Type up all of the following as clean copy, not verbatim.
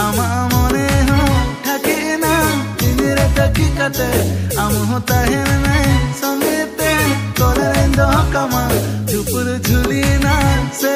आमा मने हो ठाकिना तिनिरे तकी कते आम हो ताहेन में संगेते तोरे दो कमा झुपुर झुलीना से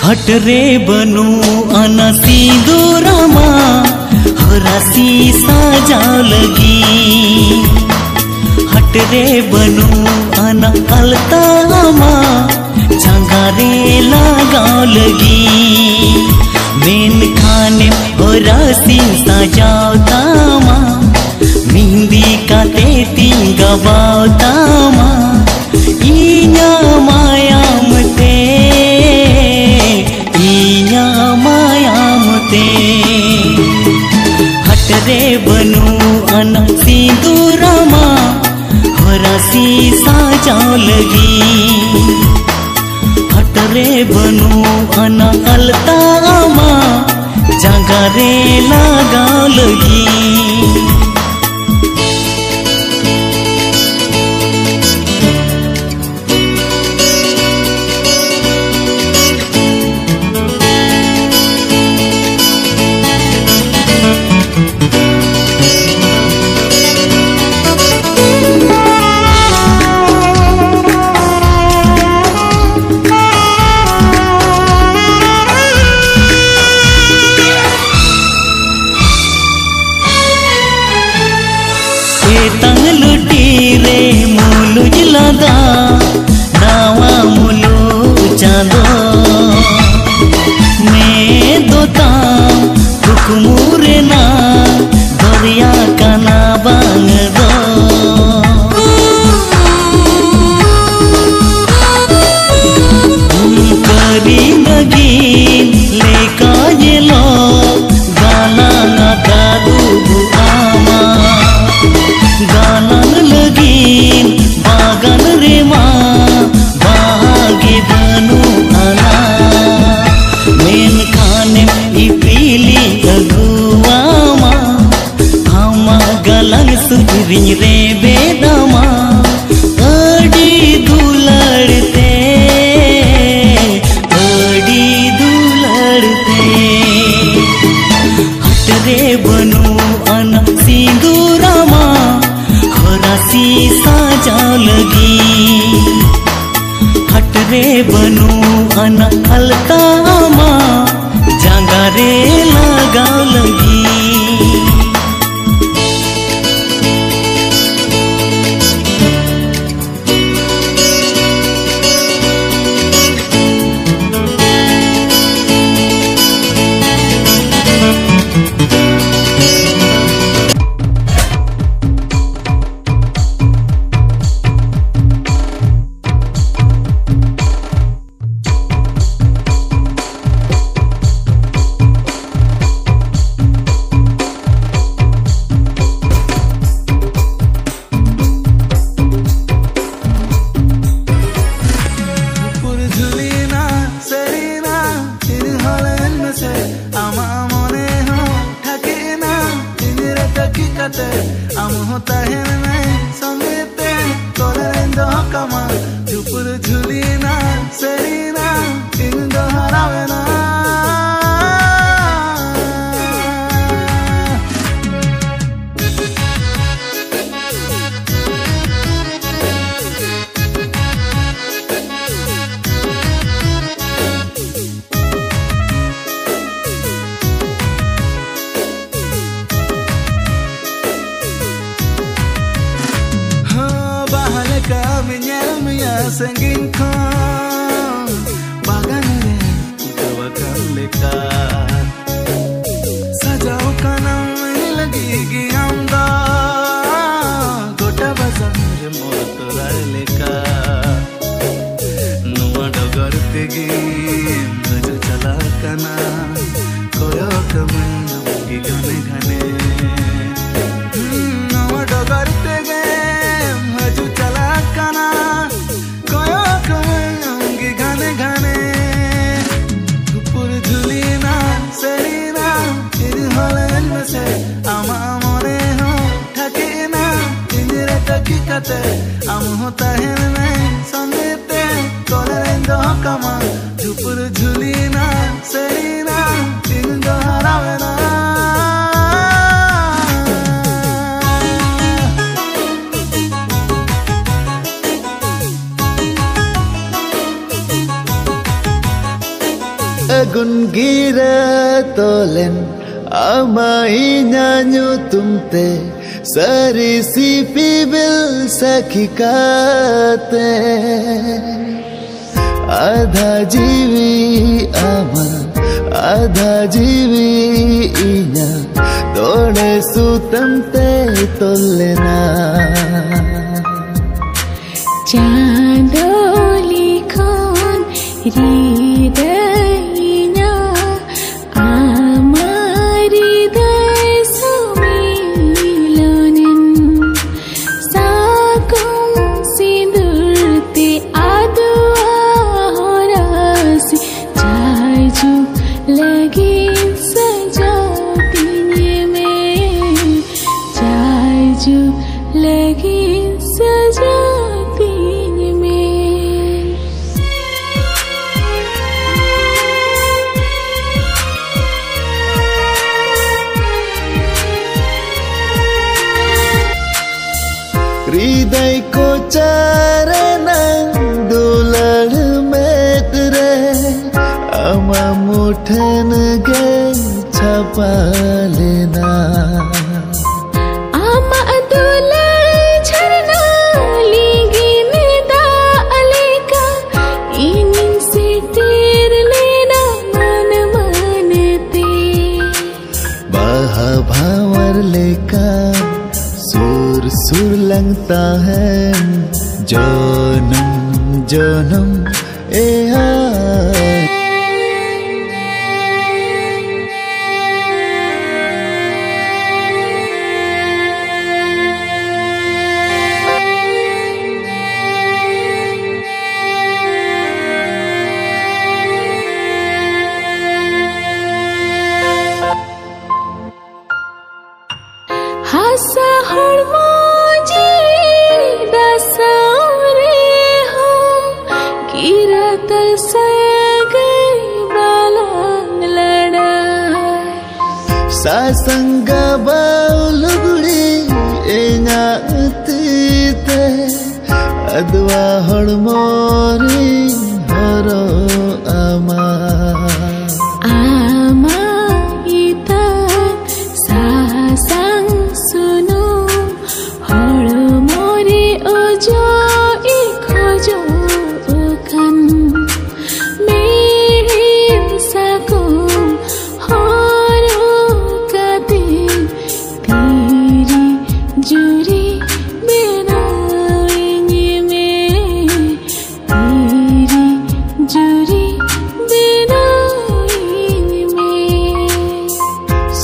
हट रे बनू अना सिंदूरमा हरासी साजाव लगी। हट रे बनू अना अलतामा चंगारे लगाव लगी। मेन खाने हरासी साजाव तामा मिंदी काते तिंगावाव तामा इन्या मायामते हट रे बनू अना सिंदूरमा हरासी साजाव लगी। हट रे बनू अना अलतामा जगारे लगाव लगी। लदा नावा मुलु चांदो मैं दोता हुकुमुरे ना दरिया काना बांग दो। करी नगीन लेका येलो गाना नाता दुबु आमा गाना लगीन बागन रे माँ बागे बनू आना। मेन खाने इपीली अगुआ माँ हमा गलन सुधरिन रे बेदामा अड़ी दुलड़ते हट रे बनू अना सिंदूरमा हरासी साजाव लगी। हट रे बनू अना अलतामा जगारे लगाव लगी। taki kate am ho tahen me songete kolendo kama jupur jhulina serina indo haravena sengin kon bagan re utawakan lekat sajao kanam ini lagi giamda gota bazan re motorai lekat nuwa dogar tegi maju chalakana koyo kaman gi gane gane nuwa dogar tegi maju chalakana kate am ho tahen me songete kolendo kama jupur jhulina serina indo haravena agun gira tolen amai nyanyu tumte sari si pibil sakikate आधा जीवी ama आधा जीवी inya tole sutam te tolena chandoli khon hridayna amari हृदय को चरणं दुलड़ में रे अमा मुठन गे छपा लेना ama adulai charna ligin da aleka inin se ter lena man manete बहा भावर लेका सुर सुर लगता है जनम जनम ए hasa hormoji dasare ho kiratal sagai balang ladai sasanga bauluguri enya tite adwa hormori horo ama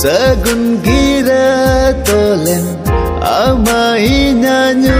Sagun gira tolen amai nyanyu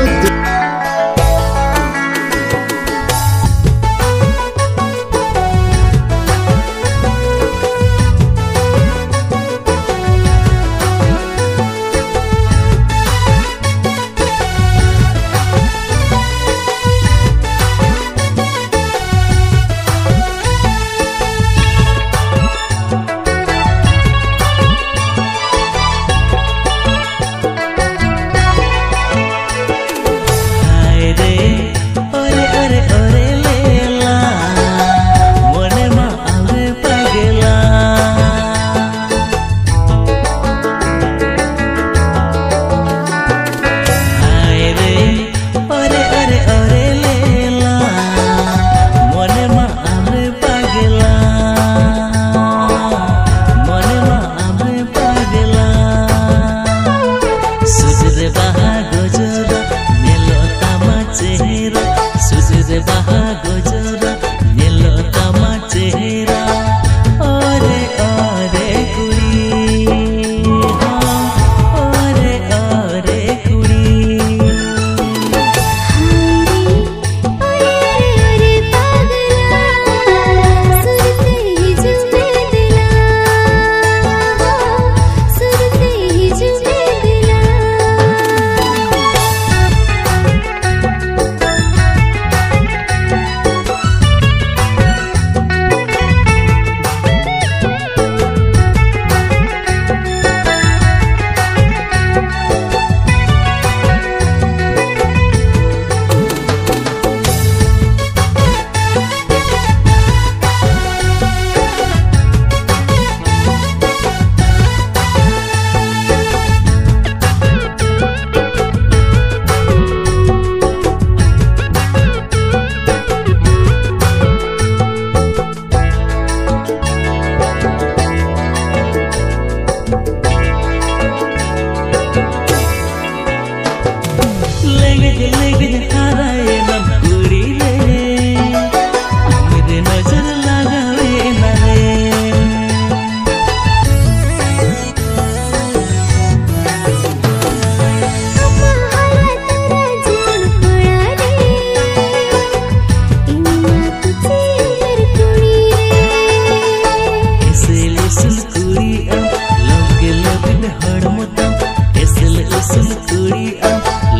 Gudi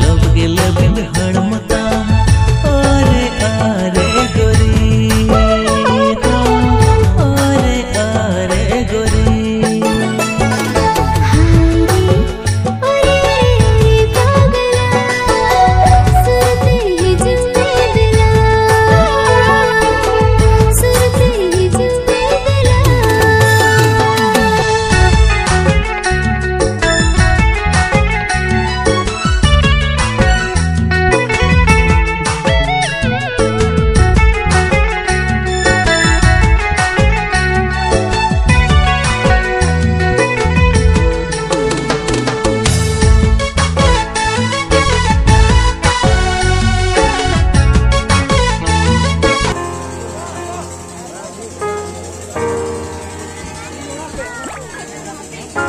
लब गे लबिन हड़मता अरे अरे गोरी अरे अरे गोरी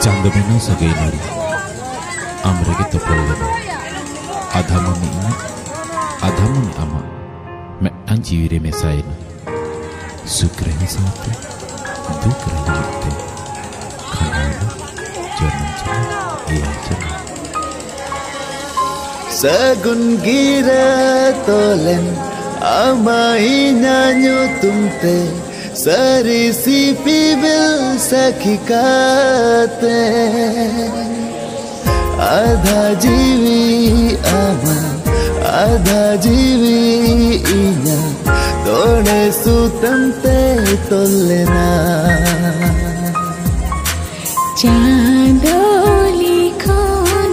चांद बेना सगई नारी आमरेगे तोपल लेना आधा मुनि इन आधा मुनि आमा मैं अंजीवी रे में साइन सुख रहे साथे दुख रहे मिलते खाना जन्म चला या चला Sagun gira tolen amai nyanyo tumte sari si pibil sakikate आधा जीवी आमा आधा जीवी इना तोड़े सुतंते तोलेना चांदोली खोन